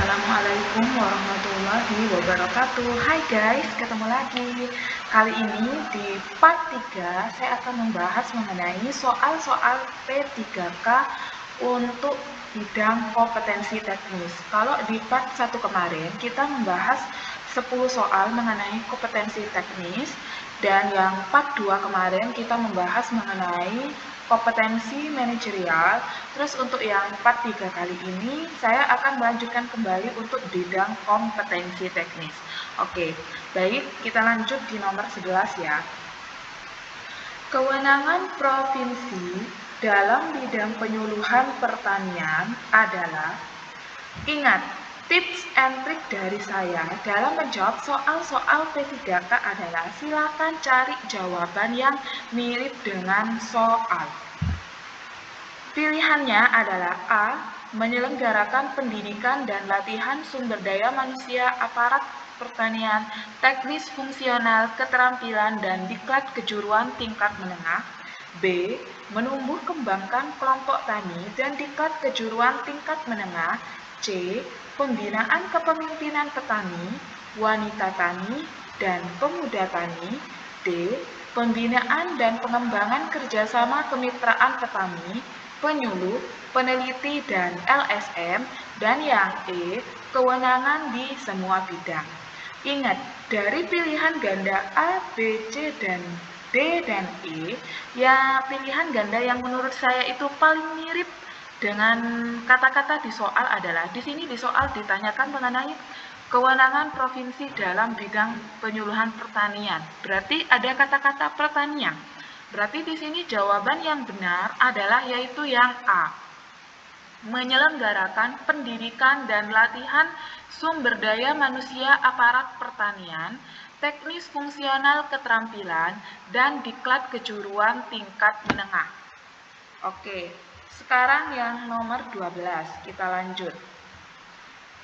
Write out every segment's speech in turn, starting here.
Assalamualaikum warahmatullahi wabarakatuh. Hai guys, ketemu lagi. Kali ini di part 3 saya akan membahas mengenai soal-soal P3K untuk bidang kompetensi teknis. Kalau di part 1 kemarin kita membahas 10 soal mengenai kompetensi teknis, dan yang part 2 kemarin kita membahas mengenai kompetensi manajerial. Terus untuk yang part 3 kali ini saya akan melanjutkan kembali untuk bidang kompetensi teknis. Oke, baik, kita lanjut di nomor 11 ya. Kewenangan provinsi dalam bidang penyuluhan pertanian adalah, ingat, tips and trik dari saya dalam menjawab soal-soal P3K adalah silakan cari jawaban yang mirip dengan soal. Pilihannya adalah A. Menyelenggarakan pendidikan dan latihan sumber daya manusia aparat pertanian, teknis fungsional, keterampilan, dan diklat kejuruan tingkat menengah. B. Menumbuh kembangkan kelompok tani dan diklat kejuruan tingkat menengah. C. Pembinaan kepemimpinan petani, wanita tani, dan pemuda tani. D. Pembinaan dan pengembangan kerjasama kemitraan petani, penyuluh, peneliti, dan LSM. Dan yang E, kewenangan di semua bidang. Ingat, dari pilihan ganda A, B, C, dan D, dan E, ya pilihan ganda yang menurut saya itu paling mirip dengan kata-kata di soal adalah, di sini di soal ditanyakan mengenai kewenangan provinsi dalam bidang penyuluhan pertanian. Berarti ada kata-kata pertanian. Berarti di sini jawaban yang benar adalah yaitu yang A. Menyelenggarakan pendidikan dan latihan sumber daya manusia aparat pertanian, teknis fungsional keterampilan, dan diklat kejuruan tingkat menengah. Oke, sekarang yang nomor 12, kita lanjut.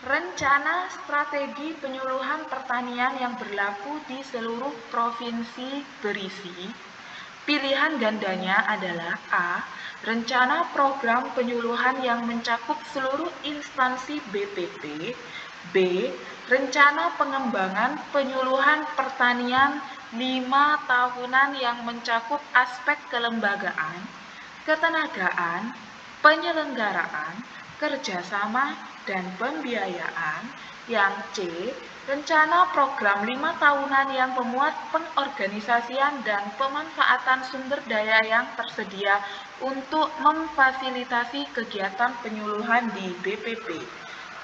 Rencana strategi penyuluhan pertanian yang berlaku di seluruh provinsi berisi, pilihan gandanya adalah A. Rencana program penyuluhan yang mencakup seluruh instansi BPP. B. Rencana pengembangan penyuluhan pertanian 5 tahunan yang mencakup aspek kelembagaan, ketenagaan, penyelenggaraan, kerjasama, dan pembiayaan. Yang C. Rencana program 5 tahunan yang memuat pengorganisasian dan pemanfaatan sumber daya yang tersedia untuk memfasilitasi kegiatan penyuluhan di BPP.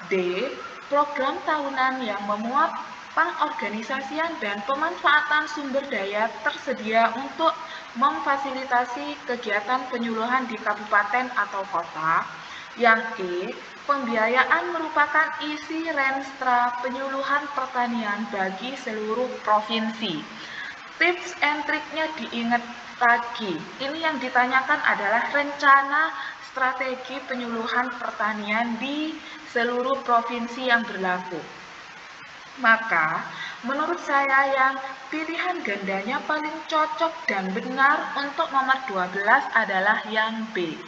D. Program tahunan yang memuat pengorganisasian dan pemanfaatan sumber daya tersedia untuk memfasilitasi kegiatan penyuluhan di kabupaten atau kota. Yang E. Pembiayaan merupakan isi renstra penyuluhan pertanian bagi seluruh provinsi. Tips and triknya diingat lagi. Ini yang ditanyakan adalah rencana strategi penyuluhan pertanian di seluruh provinsi yang berlaku. Maka, menurut saya yang pilihan gandanya paling cocok dan benar untuk nomor 12 adalah yang B.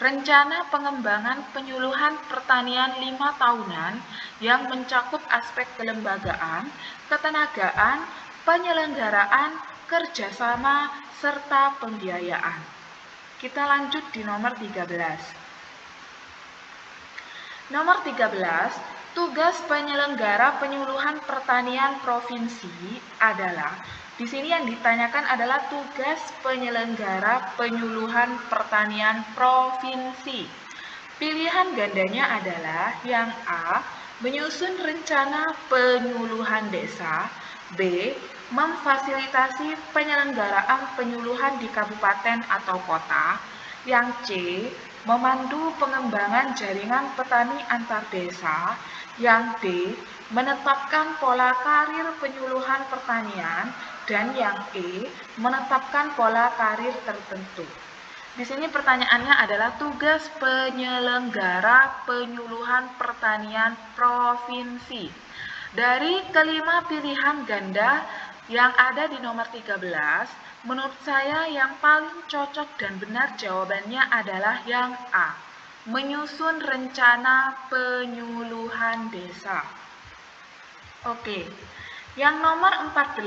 Rencana pengembangan penyuluhan pertanian 5 tahunan yang mencakup aspek kelembagaan, ketenagaan, penyelenggaraan, kerjasama, serta pembiayaan. Kita lanjut di nomor 13. Nomor 13, tugas penyelenggara penyuluhan pertanian provinsi adalah, di sini yang ditanyakan adalah tugas penyelenggara penyuluhan pertanian provinsi. Pilihan gandanya adalah yang A. Menyusun rencana penyuluhan desa. B. Memfasilitasi penyelenggaraan penyuluhan di kabupaten atau kota. Yang C. Memandu pengembangan jaringan petani antar desa. Yang D. Menetapkan pola karir penyuluhan pertanian. Dan yang E. Menetapkan pola karir tertentu. Di sini pertanyaannya adalah tugas penyelenggara penyuluhan pertanian provinsi. Dari kelima pilihan ganda yang ada di nomor 13, menurut saya yang paling cocok dan benar jawabannya adalah yang A. menyusun rencana penyuluhan desa. Oke, yang nomor 14,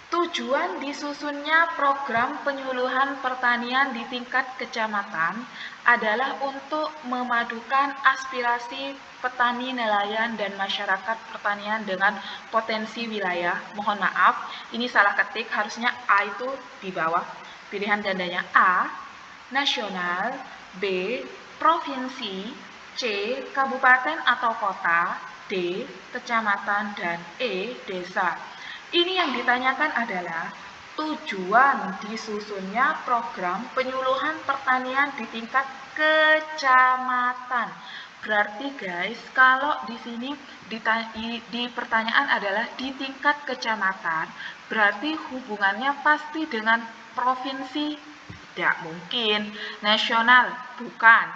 tujuan disusunnya program penyuluhan pertanian di tingkat kecamatan adalah untuk memadukan aspirasi petani nelayan dan masyarakat pertanian dengan potensi wilayah. Mohon maaf, ini salah ketik, harusnya A itu di bawah. Pilihan gandanya A, nasional, B, provinsi, C, kabupaten atau kota, D, kecamatan, dan E, desa. Ini yang ditanyakan adalah tujuan disusunnya program penyuluhan pertanian di tingkat kecamatan. Berarti guys, kalau di sini di pertanyaan adalah di tingkat kecamatan, berarti hubungannya pasti dengan provinsi. Tidak mungkin. Nasional bukan,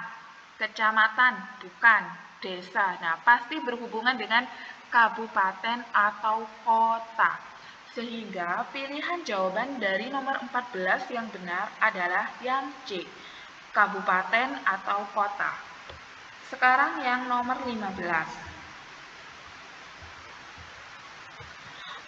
kecamatan bukan, desa. Nah, pasti berhubungan dengan kabupaten atau kota. Sehingga pilihan jawaban dari nomor 14 yang benar adalah yang C, kabupaten atau kota. Sekarang yang nomor 15.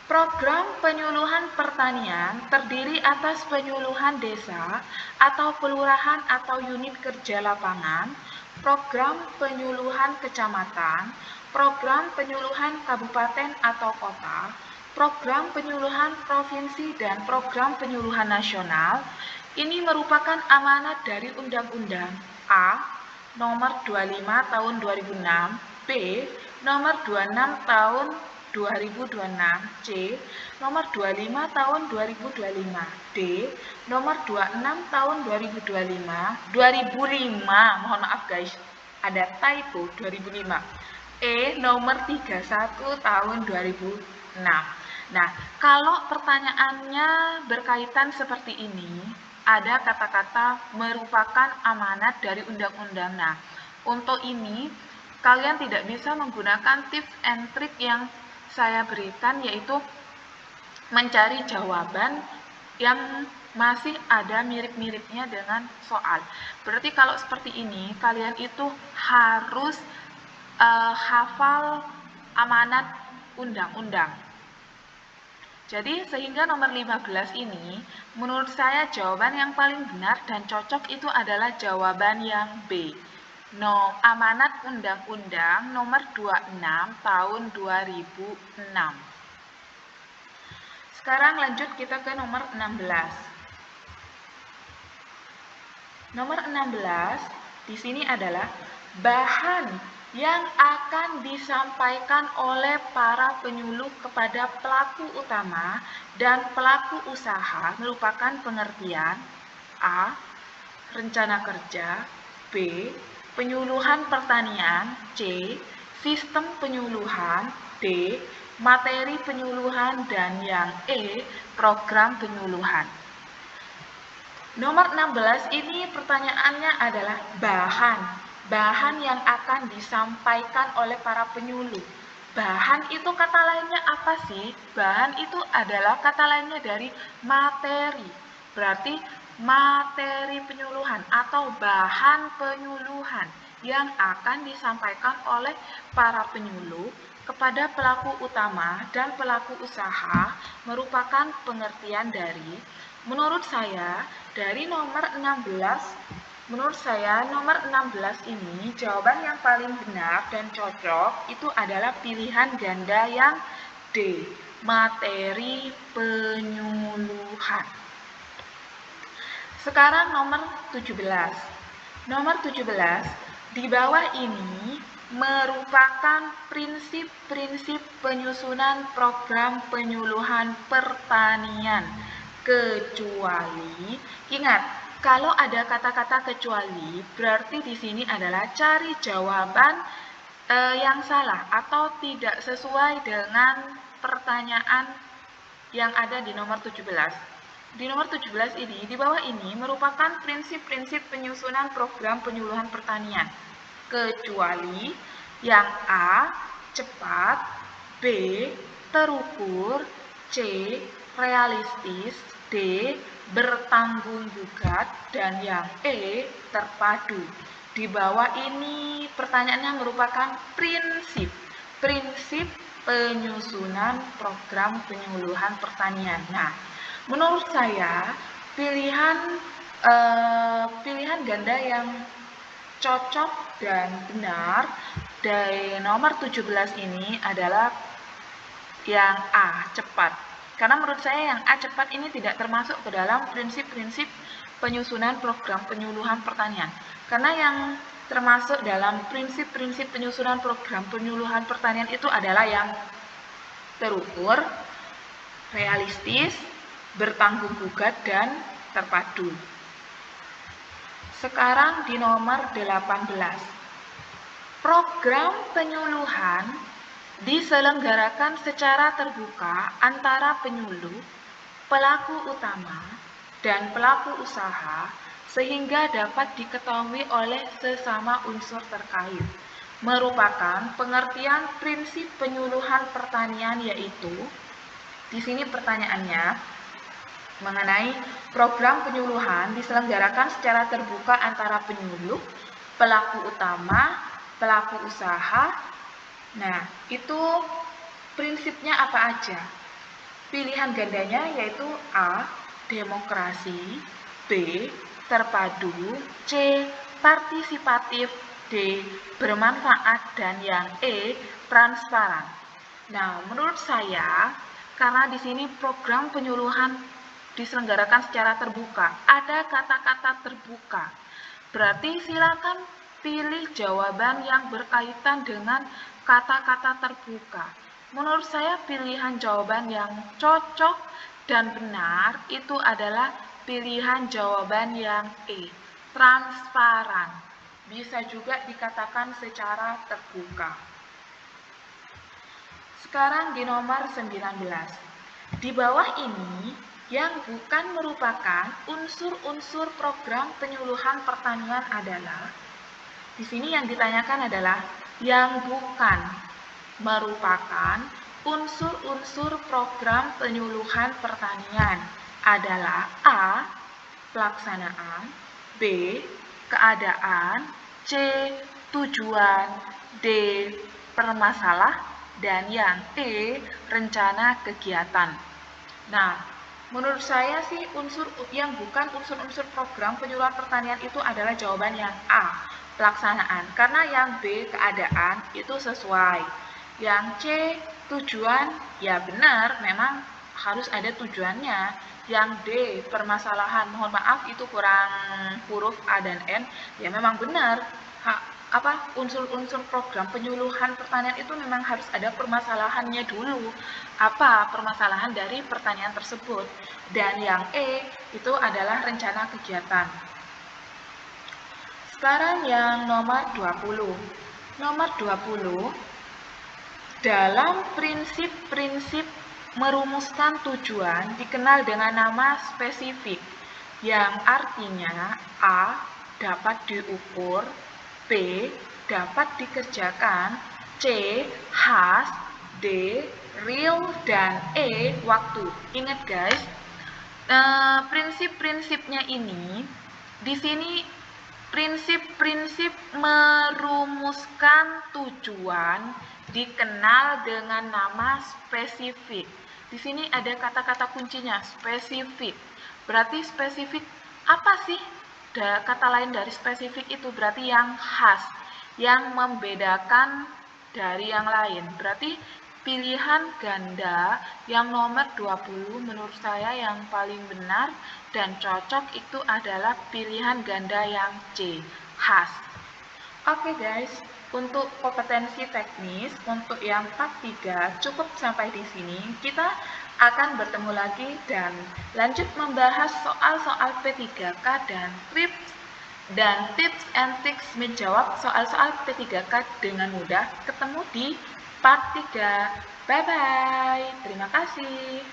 Program penyuluhan pertanian terdiri atas penyuluhan desa atau kelurahan atau unit kerja lapangan, program penyuluhan kecamatan, program penyuluhan kabupaten atau kota, program penyuluhan provinsi, dan program penyuluhan nasional. Ini merupakan amanat dari Undang-Undang A nomor 25 tahun 2006, B nomor 26 tahun 2026, C nomor 25 tahun 2025, D nomor 26 tahun 2005, mohon maaf guys, ada typo 2005, E nomor 31 tahun 2006. Nah, kalau pertanyaannya berkaitan seperti ini, ada kata-kata merupakan amanat dari undang-undang. Nah, untuk ini kalian tidak bisa menggunakan tips and trick yang saya berikan, yaitu mencari jawaban yang masih ada mirip-miripnya dengan soal. Berarti kalau seperti ini, kalian itu harus hafal amanat undang-undang. Jadi sehingga nomor 15 ini menurut saya jawaban yang paling benar dan cocok itu adalah jawaban yang B. No, amanat undang-undang nomor 26 tahun 2006. Sekarang lanjut kita ke nomor 16. Nomor 16 di sini adalah bahan yang akan disampaikan oleh para penyuluh kepada pelaku utama dan pelaku usaha merupakan pengertian A. Rencana kerja, B. Penyuluhan pertanian, C. Sistem penyuluhan, D. Materi penyuluhan, dan yang E. Program penyuluhan. Nomor 16 ini pertanyaannya adalah bahan yang akan disampaikan oleh para penyuluh. Bahan itu kata lainnya apa sih? Bahan itu adalah kata lainnya dari materi. Berarti materi penyuluhan atau bahan penyuluhan yang akan disampaikan oleh para penyuluh kepada pelaku utama dan pelaku usaha merupakan pengertian dari, menurut saya, dari nomor 16. Menurut saya nomor 16 ini jawaban yang paling benar dan cocok itu adalah pilihan ganda yang D, materi penyuluhan. Sekarang nomor 17. Nomor 17 di bawah ini merupakan prinsip-prinsip penyusunan program penyuluhan pertanian. Kecuali, ingat, kalau ada kata-kata kecuali, berarti di sini adalah cari jawaban yang salah atau tidak sesuai dengan pertanyaan yang ada di nomor 17. Di nomor 17 ini, di bawah ini merupakan prinsip-prinsip penyusunan program penyuluhan pertanian. Kecuali yang A, cepat, B, terukur, C, realistis, D, bertanggung gugat, dan yang E terpadu. Di bawah ini pertanyaannya merupakan prinsip penyusunan program penyuluhan pertanian. Nah, menurut saya pilihan ganda yang cocok dan benar dari nomor 17 ini adalah yang A, cepat. Karena menurut saya yang A, cepat ini tidak termasuk ke dalam prinsip-prinsip penyusunan program penyuluhan pertanian. Karena yang termasuk dalam prinsip-prinsip penyusunan program penyuluhan pertanian itu adalah yang terukur, realistis, bertanggung gugat, dan terpadu. Sekarang di nomor 18. Program penyuluhan diselenggarakan secara terbuka antara penyuluh, pelaku utama, dan pelaku usaha sehingga dapat diketahui oleh sesama unsur terkait. Merupakan pengertian prinsip penyuluhan pertanian, yaitu di sini pertanyaannya mengenai program penyuluhan diselenggarakan secara terbuka antara penyuluh, pelaku utama, pelaku usaha. Nah, itu prinsipnya apa aja? Pilihan gandanya yaitu A, demokrasi, B, terpadu, C, partisipatif, D, bermanfaat, dan yang E, transparan. Nah, menurut saya, karena di sini program penyuluhan diselenggarakan secara terbuka, ada kata-kata terbuka. Berarti silakan pilih jawaban yang berkaitan dengan kata-kata terbuka. Menurut saya pilihan jawaban yang cocok dan benar itu adalah pilihan jawaban yang E, transparan. Bisa juga dikatakan secara terbuka. Sekarang di nomor 19. Di bawah ini yang bukan merupakan unsur-unsur program penyuluhan pertanian adalah, di sini yang ditanyakan adalah yang bukan merupakan unsur-unsur program penyuluhan pertanian adalah A, pelaksanaan, B, keadaan, C, tujuan, D, permasalah, dan yang E, rencana kegiatan. Nah, menurut saya sih unsur yang bukan unsur-unsur program penyuluhan pertanian itu adalah jawaban yang A, pelaksanaan. Karena yang B, keadaan, itu sesuai. Yang C, tujuan, ya benar, memang harus ada tujuannya. Yang D, permasalahan, mohon maaf itu kurang huruf A dan N, ya memang benar. Unsur-unsur program penyuluhan pertanian itu memang harus ada permasalahannya dulu. Apa permasalahan dari pertanian tersebut? Dan yang E itu adalah rencana kegiatan. Sekarang yang nomor 20. Nomor 20, dalam prinsip-prinsip merumuskan tujuan dikenal dengan nama spesifik, yang artinya A, dapat diukur, B, dapat dikerjakan, C, khas, D, real, dan E, waktu. Ingat guys, prinsip-prinsipnya ini, di sini prinsip-prinsip merumuskan tujuan dikenal dengan nama spesifik. Di sini ada kata-kata kuncinya, spesifik. Berarti spesifik apa sih? Kata lain dari spesifik itu berarti yang khas, yang membedakan dari yang lain. Berarti pilihan ganda yang nomor 20 menurut saya yang paling benar dan cocok itu adalah pilihan ganda yang C, khas. Oke guys, untuk kompetensi teknis untuk yang part 3 cukup sampai di sini. Kita akan bertemu lagi dan lanjut membahas soal-soal P3K dan tips and tricks menjawab soal-soal P3K dengan mudah. Ketemu di part 3. Bye-bye. Terima kasih.